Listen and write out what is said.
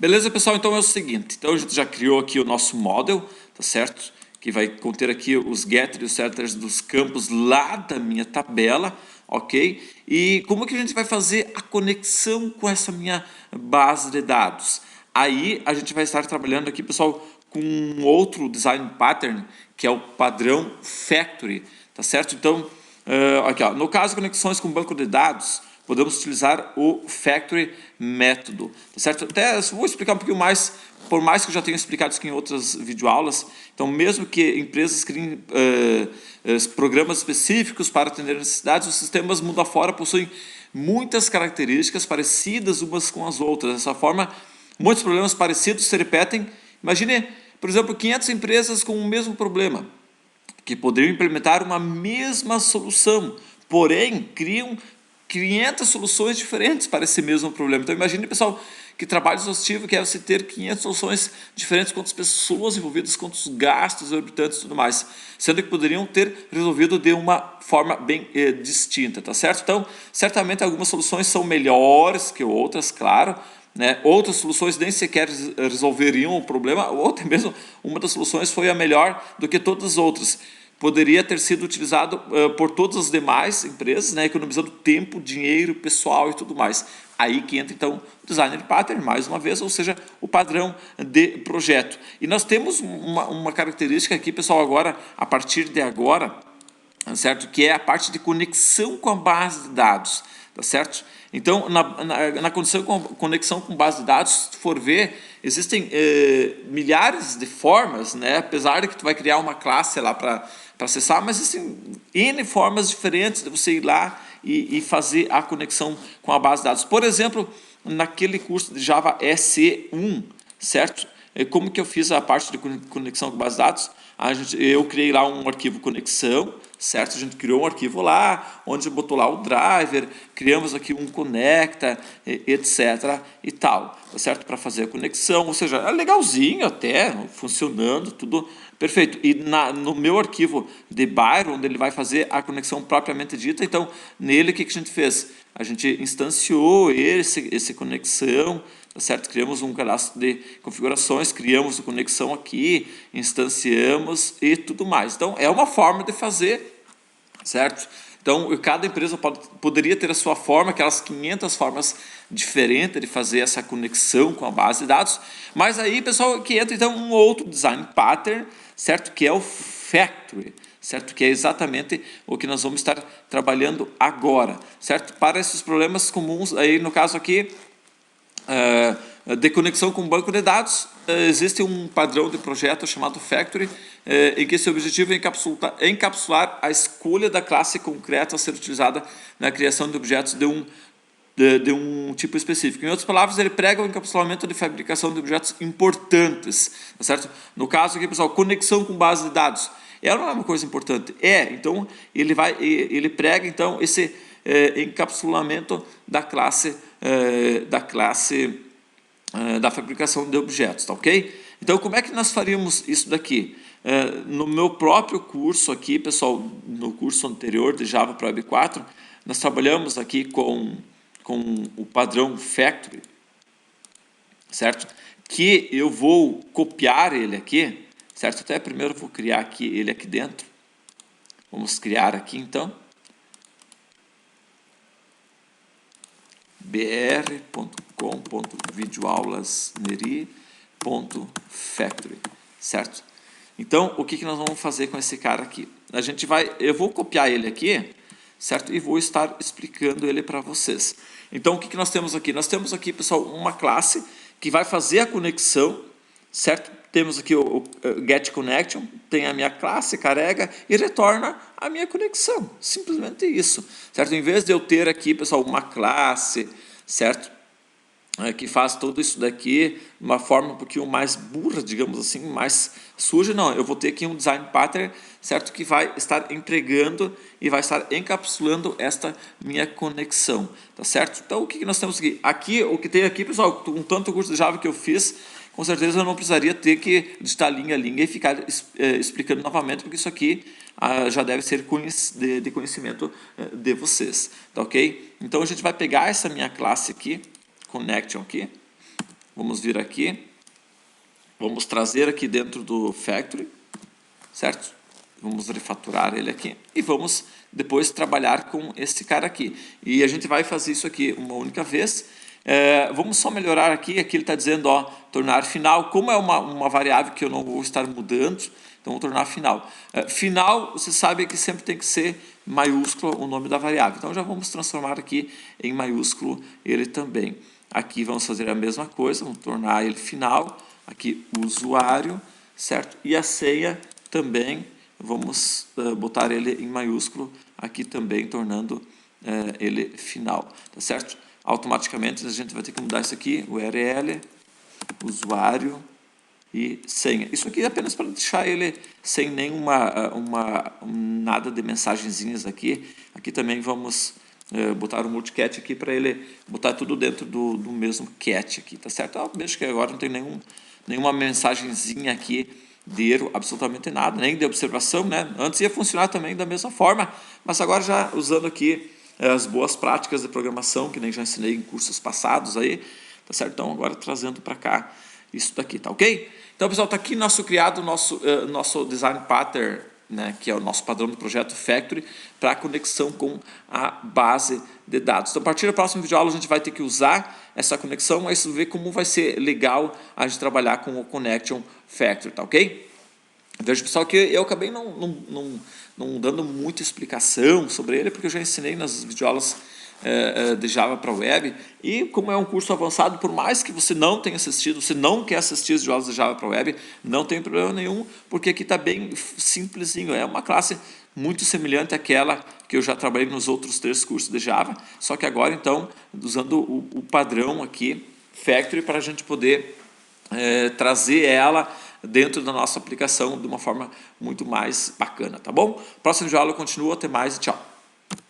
Beleza, pessoal? Então é o seguinte, então a gente já criou aqui o nosso model, tá certo? Que vai conter aqui os getters e os setters dos campos lá da minha tabela, ok? E como que a gente vai fazer a conexão com essa minha base de dados? Aí a gente vai estar trabalhando aqui, pessoal, com um outro design pattern, que é o padrão Factory, tá certo? Então, aqui, ó, no caso de conexões com banco de dados, podemos utilizar o Factory método, tá certo? Até vou explicar um pouquinho mais, por mais que eu já tenha explicado isso aqui em outras videoaulas. Então, mesmo que empresas criem programas específicos para atender necessidades, os sistemas mundo afora possuem muitas características parecidas umas com as outras. Dessa forma, muitos problemas parecidos se repetem. Imagine, por exemplo, 500 empresas com o mesmo problema, que poderiam implementar uma mesma solução, porém criam 500 soluções diferentes para esse mesmo problema. Então imagine, pessoal, que trabalho exaustivo que é você ter 500 soluções diferentes, quantas pessoas envolvidas, quantos gastos exorbitantes e tudo mais, sendo que poderiam ter resolvido de uma forma bem distinta, tá certo? Então, certamente algumas soluções são melhores que outras, claro, né? Outras soluções nem sequer resolveriam o problema, ou até mesmo uma das soluções foi a melhor do que todas as outras. Poderia ter sido utilizado por todas as demais empresas, né, economizando tempo, dinheiro, pessoal e tudo mais. Aí que entra então o designer pattern, mais uma vez, ou seja, o padrão de projeto. E nós temos uma característica aqui, pessoal, agora, a partir de agora, certo? Que é a parte de conexão com a base de dados, tá certo? Então, na conexão com base de dados, se for ver, existem milhares de formas, né? Apesar de que tu vai criar uma classe lá para acessar, mas existem N formas diferentes de você ir lá e fazer a conexão com a base de dados. Por exemplo, naquele curso de Java SE1, certo? Como que eu fiz a parte de conexão com base de dados? Eu criei lá um arquivo conexão, certo? A gente criou um arquivo lá, onde botou lá o driver, criamos aqui um conecta, etc. e tal, certo? Para fazer a conexão, ou seja, é legalzinho até, funcionando, tudo perfeito. E no meu arquivo de Byron, onde ele vai fazer a conexão propriamente dita, então, nele o que a gente fez? A gente instanciou esse conexão, tá certo? Criamos um cadastro de configurações, criamos a conexão aqui, instanciamos e tudo mais. Então, é uma forma de fazer, certo? Então, cada empresa poderia ter a sua forma, aquelas 500 formas diferentes de fazer essa conexão com a base de dados. Mas aí, pessoal, que entra então um outro design pattern, certo? Que é o Factory, certo? Que é exatamente o que nós vamos estar trabalhando agora, certo? Para esses problemas comuns, aí no caso aqui, de conexão com o banco de dados, existe um padrão de projeto chamado Factory, em que esse objetivo é encapsular a escolha da classe concreta a ser utilizada na criação de objetos de um tipo específico. Em outras palavras, ele prega o encapsulamento de fabricação de objetos importantes, tá certo? No caso aqui, pessoal, conexão com base de dados. Ela não é uma coisa importante? Então ele prega então esse encapsulamento da classe da fabricação de objetos, tá ok? Então, como é que nós faríamos isso daqui? No meu próprio curso aqui, pessoal, no curso anterior de Java para Web 4, nós trabalhamos aqui com o padrão Factory, certo? Que eu vou copiar ele aqui, certo? Até primeiro eu vou criar aqui ele aqui dentro. Vamos criar aqui, então. br.com.videoaulasneri.factory, certo? Então, o que nós vamos fazer com esse cara aqui? Eu vou copiar ele aqui, certo? E vou estar explicando ele para vocês. Então, o que nós temos aqui? Nós temos aqui, pessoal, uma classe que vai fazer a conexão, certo? Temos aqui o getConnection, tem a minha classe, carrega e retorna a minha conexão. Simplesmente isso, certo? Em vez de eu ter aqui, pessoal, uma classe, certo? Que faz tudo isso daqui de uma forma um pouquinho mais burra, digamos assim, mais suja, não. Eu vou ter aqui um design pattern, certo? Que vai estar entregando e vai estar encapsulando esta minha conexão, tá certo? Então, o que nós temos aqui? Aqui, o que tem aqui, pessoal, com tanto curso de Java que eu fiz, com certeza eu não precisaria ter que digitar linha a linha e ficar explicando novamente, porque isso aqui já deve ser de conhecimento de vocês, tá ok? Então, a gente vai pegar essa minha classe aqui, connection aqui, vamos vir aqui, vamos trazer aqui dentro do Factory, certo? Vamos refaturar ele aqui e vamos depois trabalhar com esse cara aqui. E a gente vai fazer isso aqui uma única vez. Vamos só melhorar aqui, aqui ele está dizendo, ó, tornar final, como é uma variável que eu não vou estar mudando, então vou tornar final. Final, você sabe que sempre tem que ser maiúsculo o nome da variável, então já vamos transformar aqui em maiúsculo ele também. Aqui vamos fazer a mesma coisa, vamos tornar ele final, aqui usuário, certo? E a senha também, vamos botar ele em maiúsculo, aqui também tornando ele final, tá certo? Automaticamente a gente vai ter que mudar isso aqui, URL, usuário e senha. Isso aqui é apenas para deixar ele sem nenhuma nada de mensagenzinhas aqui. Aqui também vamos botar um multicat aqui para ele botar tudo dentro do mesmo cat aqui, tá certo? Veja que agora não tem nenhuma mensagenzinha aqui de erro, absolutamente nada, nem de observação, né? Antes ia funcionar também da mesma forma, mas agora já usando aqui as boas práticas de programação, que nem já ensinei em cursos passados aí, tá certo? Então agora trazendo para cá isso daqui, tá ok? Então pessoal, tá aqui nosso criado, nosso design pattern, né, que é o nosso padrão do projeto Factory, para conexão com a base de dados. Então a partir da próxima videoaula a gente vai ter que usar essa conexão, mas ver como vai ser legal a gente trabalhar com o Connection Factory, tá ok? Veja, pessoal, que eu acabei não dando muita explicação sobre ele, porque eu já ensinei nas videoaulas de Java para Web, e como é um curso avançado, por mais que você não tenha assistido, você não quer assistir as videoaulas de Java para Web, não tem problema nenhum, porque aqui está bem simplesinho, é uma classe muito semelhante àquela que eu já trabalhei nos outros 3 cursos de Java, só que agora, então, usando o padrão aqui, Factory, para a gente poder trazer ela dentro da nossa aplicação de uma forma muito mais bacana, tá bom? Próximo vídeo aula eu continuo, até mais e tchau!